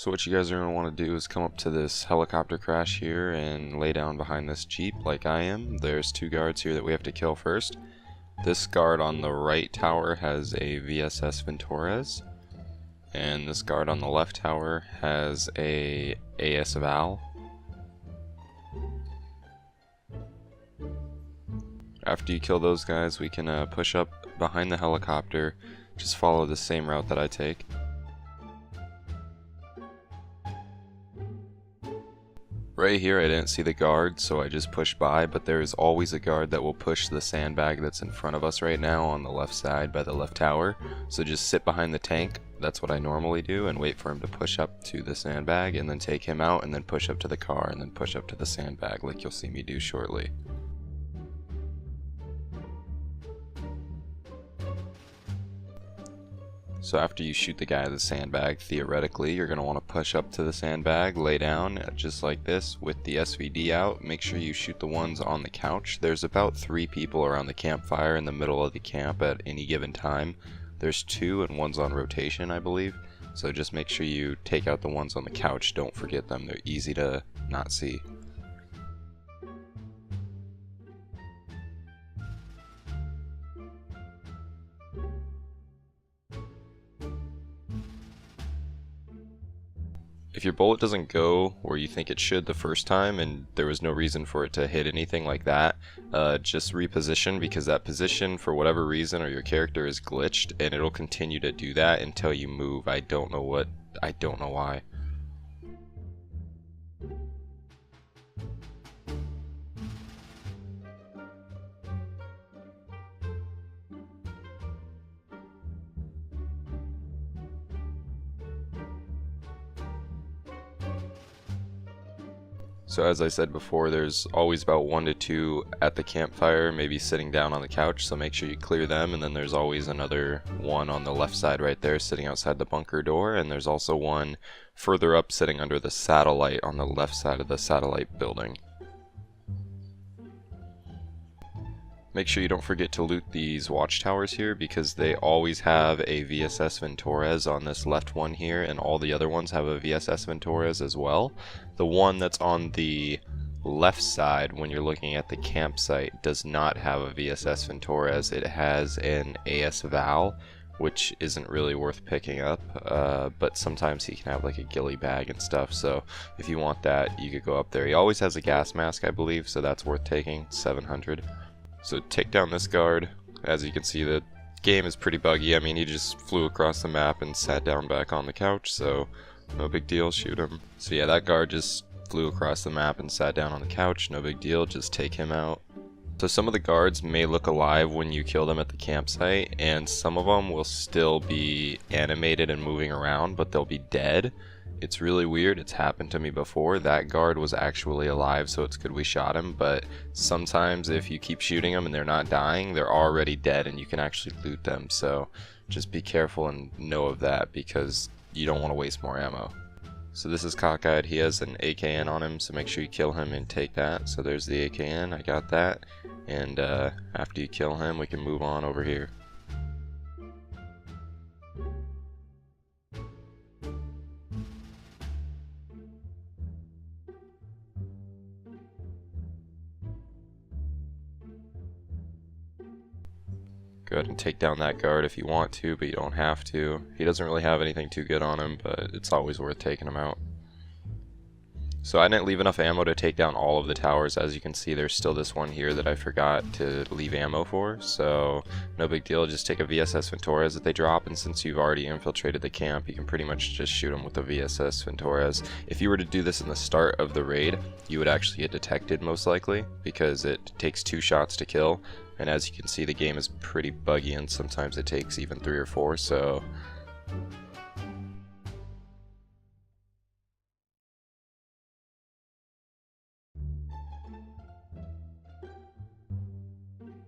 So what you guys are going to want to do is come up to this helicopter crash here and lay down behind this jeep like I am. There's two guards here that we have to kill first. This guard on the right tower has a VSS Ventores, and this guard on the left tower has a AS Val. After you kill those guys, we can push up behind the helicopter. Just follow the same route that I take. Right here I didn't see the guard, so I just pushed by, but there is always a guard that will push the sandbag that's in front of us right now on the left side by the left tower. So just sit behind the tank, that's what I normally do, and wait for him to push up to the sandbag, and then take him out, and then push up to the car, and then push up to the sandbag like you'll see me do shortly. So after you shoot the guy at the sandbag, theoretically, you're going to want to push up to the sandbag, lay down, just like this, with the SVD out. Make sure you shoot the ones on the couch. There's about 3 people around the campfire in the middle of the camp at any given time. There's 2 and one's on rotation, I believe. So just make sure you take out the ones on the couch. Don't forget them. They're easy to not see. If your bullet doesn't go where you think it should the first time and there was no reason for it to hit anything like that, just reposition, because that position for whatever reason or your character is glitched and it'll continue to do that until you move. I don't know why. So as I said before, there's always about 1 to 2 at the campfire, maybe sitting down on the couch, so make sure you clear them. And then there's always another one on the left side right there sitting outside the bunker door, and there's also one further up sitting under the satellite on the left side of the satellite building. Make sure you don't forget to loot these watchtowers here, because they always have a VSS Ventores on this left one here, and all the other ones have a VSS Ventores as well. The one that's on the left side when you're looking at the campsite does not have a VSS Ventores. It has an AS Val, which isn't really worth picking up, but sometimes he can have like a ghillie bag and stuff, so if you want that, you could go up there. He always has a gas mask, I believe, so that's worth taking, 700. So take down this guard. As you can see, the game is pretty buggy. I mean, he just flew across the map and sat down back on the couch, so no big deal, shoot him. So yeah, that guard just flew across the map and sat down on the couch, no big deal, just take him out. So some of the guards may look alive when you kill them at the campsite, and some of them will still be animated and moving around, but they'll be dead. It's really weird. It's happened to me before. That guard was actually alive, so it's good we shot him, but sometimes if you keep shooting them and they're not dying, they're already dead and you can actually loot them. So just be careful and know of that, because you don't want to waste more ammo. So this is Cockeyed. He has an AKN on him, so make sure you kill him and take that. So there's the AKN. I got that. And after you kill him, we can move on over here. Go ahead and take down that guard if you want to, but you don't have to. He doesn't really have anything too good on him, but it's always worth taking him out. So I didn't leave enough ammo to take down all of the towers. As you can see, there's still this one here that I forgot to leave ammo for, so no big deal. Just take a VSS Ventores that they drop, and since you've already infiltrated the camp, you can pretty much just shoot them with a VSS Ventores. If you were to do this in the start of the raid, you would actually get detected most likely, because it takes 2 shots to kill. And as you can see, the game is pretty buggy, and sometimes it takes even 3 or 4, so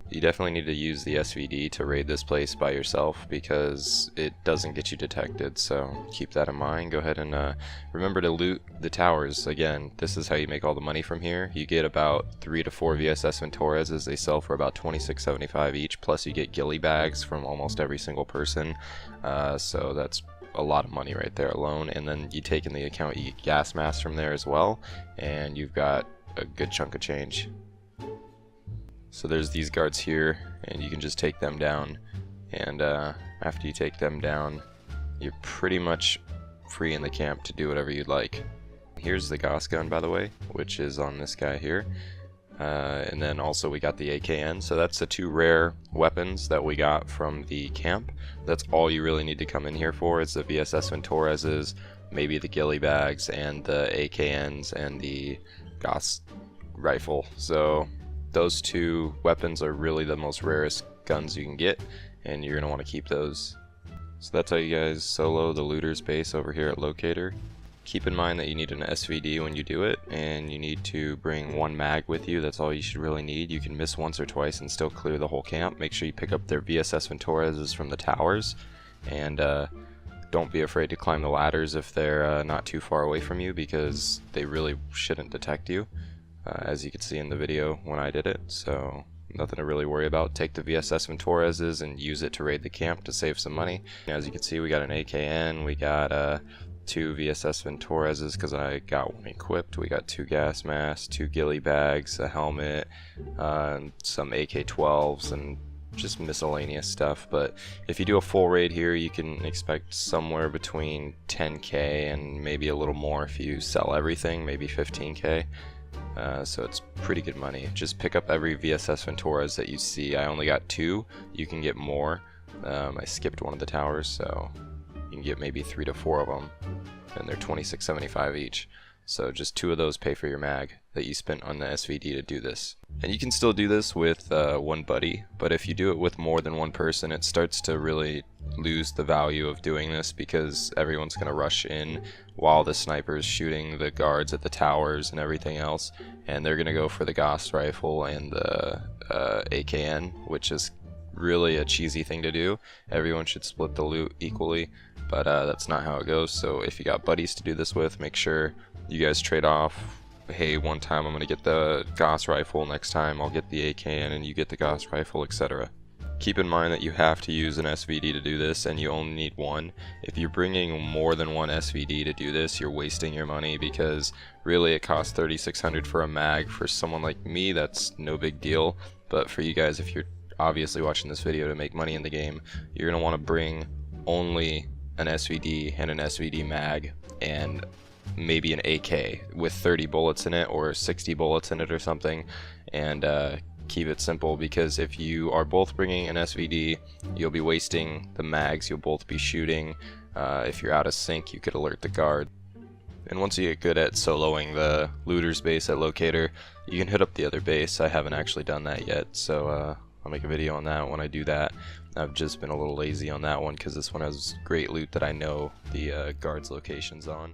you definitely need to use the SVD to raid this place by yourself, because it doesn't get you detected, so keep that in mind. Go ahead and remember to loot the towers. Again, this is how you make all the money from here. You get about 3 to 4 VSS Ventores as they sell for about $26.75 each, plus you get ghillie bags from almost every single person, so that's a lot of money right there alone, and then you take into account you get gas masks from there as well, and you've got a good chunk of change. So there's these guards here, and you can just take them down, and after you take them down, you're pretty much free in the camp to do whatever you'd like. Here's the Guass gun, by the way, which is on this guy here. And then also we got the AKN, so that's the 2 rare weapons that we got from the camp. That's all you really need to come in here for. It's the VSS Ventures's, maybe the ghillie bags, and the AKNs, and the Guass rifle. So those 2 weapons are really the most rarest guns you can get, and you're going to want to keep those. So that's how you guys solo the looter's base over here at Locator. Keep in mind that you need an SVD when you do it, and you need to bring 1 mag with you. That's all you should really need. You can miss once or twice and still clear the whole camp. Make sure you pick up their VSS Ventures's from the towers, and don't be afraid to climb the ladders if they're not too far away from you, because they really shouldn't detect you, as you can see in the video when I did it. So nothing to really worry about. Take the VSS Ventures's and use it to raid the camp to save some money. As you can see, we got an AKN, we got 2 VSS Ventures's because I got 1 equipped. We got 2 gas masks, 2 ghillie bags, a helmet, some AK-12s, and just miscellaneous stuff. But if you do a full raid here, you can expect somewhere between 10k and maybe a little more if you sell everything, maybe 15k. So it's pretty good money. Just pick up every VSS Ventures's that you see. I only got 2. You can get more. I skipped one of the towers, so you can get maybe 3 to 4 of them, and they're $26.75 each. So just 2 of those pay for your mag that you spent on the SVD to do this. And you can still do this with 1 buddy, but if you do it with more than 1 person, it starts to really lose the value of doing this, because everyone's going to rush in while the sniper's shooting the guards at the towers and everything else, and they're going to go for the Guass rifle and the AKN, which is really a cheesy thing to do. Everyone should split the loot equally, but that's not how it goes. So if you got buddies to do this with, make sure you guys trade off. Hey, one time I'm going to get the Guass rifle, next time I'll get the AKN and you get the Guass rifle, etc. Keep in mind that you have to use an SVD to do this, and you only need 1. If you're bringing more than 1 SVD to do this, you're wasting your money, because really it costs $3,600 for a mag. For someone like me, that's no big deal, but for you guys, if you're obviously watching this video to make money in the game, you're going to want to bring only an SVD and an SVD mag, and maybe an AK with 30 bullets in it or 60 bullets in it or something, and keep it simple, because if you are both bringing an SVD, you'll be wasting the mags, you'll both be shooting. If you're out of sync, you could alert the guard. And once you get good at soloing the looter's base at Locator, you can hit up the other base. I haven't actually done that yet, so I'll make a video on that when I do that. I've just been a little lazy on that one because this one has great loot that I know the guards' locations on.